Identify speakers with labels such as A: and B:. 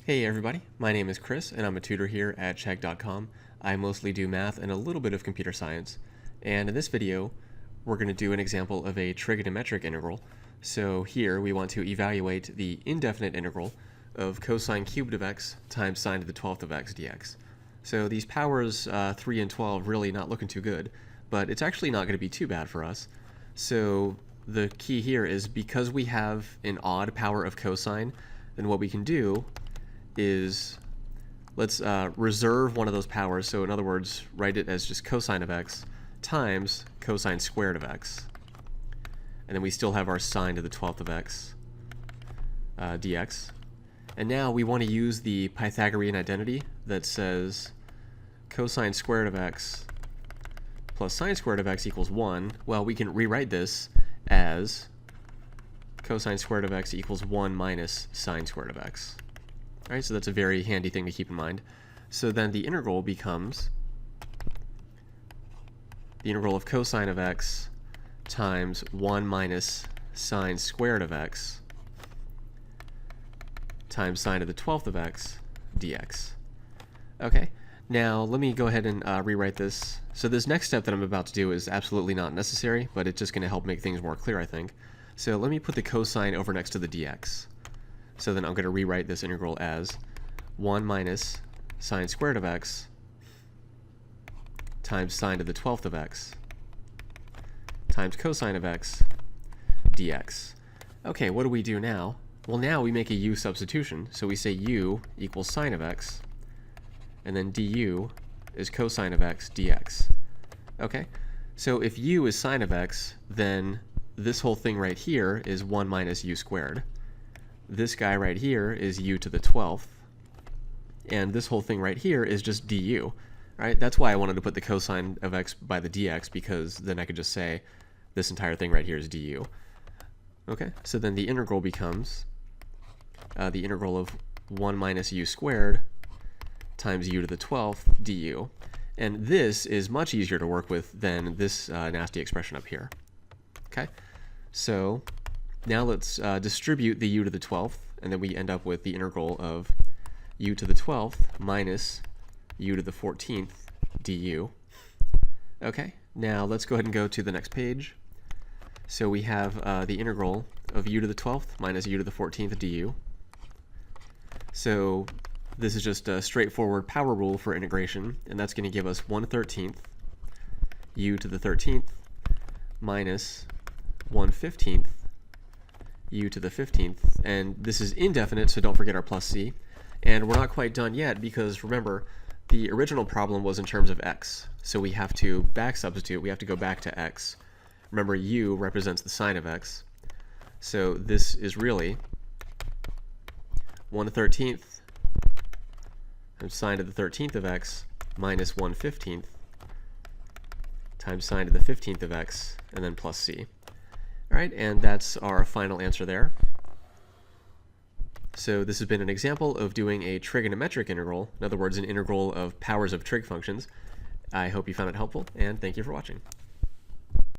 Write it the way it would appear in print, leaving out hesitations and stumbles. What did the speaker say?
A: Hey everybody, my name is Chris and I'm a tutor here at Chegg.com. I mostly do math and a little bit of computer science. And in this video, we're going to do an example of a trigonometric integral. So here we want to evaluate the indefinite integral of cosine cubed of x times sine to the 12th of x dx. So these powers 3 and 12 really not looking too good, but it's actually not going to be too bad for us. So the key here is because we have an odd power of cosine, then what we can do is let's reserve one of those powers. So in other words, write it as just cosine of x times cosine squared of x. And then we still have our sine to the 12th of x dx. And now we want to use the Pythagorean identity that says cosine squared of x plus sine squared of x equals 1. Well, we can rewrite this as cosine squared of x equals 1 minus sine squared of x. All right, so that's a very handy thing to keep in mind. So then the integral becomes the integral of cosine of x times 1 minus sine squared of x times sine to the 12th of x dx. Okay, now let me go ahead and rewrite this. So this next step that I'm about to do is absolutely not necessary, but it's just going to help make things more clear, I think. So let me put the cosine over next to the dx. So then I'm going to rewrite this integral as 1 minus sine squared of x times sine to the 12th of x times cosine of x dx. Okay, what do we do now? Well, now we make a u substitution. So we say u equals sine of x, and then du is cosine of x dx. Okay, so if u is sine of x, then this whole thing right here is 1 minus u squared. This guy right here is u to the 12th, and this whole thing right here is just du. Right? That's why I wanted to put the cosine of x by the dx, because then I could just say this entire thing right here is du. Okay, so then the integral becomes the integral of 1 minus u squared times u to the 12th du. And this is much easier to work with than this nasty expression up here. Okay, so now let's distribute the u to the 12th, and then we end up with the integral of u to the 12th minus u to the 14th du. Okay, now let's go ahead and go to the next page. So we have the integral of u to the 12th minus u to the 14th du. So this is just a straightforward power rule for integration, and that's going to give us 1/13 u to the 13th minus 1/15 u to the 15th, and this is indefinite, so don't forget our plus c. And we're not quite done yet, because remember, the original problem was in terms of x, so we have to back substitute. We have to go back to x. Remember, u represents the sine of x, so this is really 1/13 times sine to the 13th of x minus 1/15 times sine to the 15th of x, and then plus c. All right, and that's our final answer there. So this has been an example of doing a trigonometric integral, in other words, an integral of powers of trig functions. I hope you found it helpful, and thank you for watching.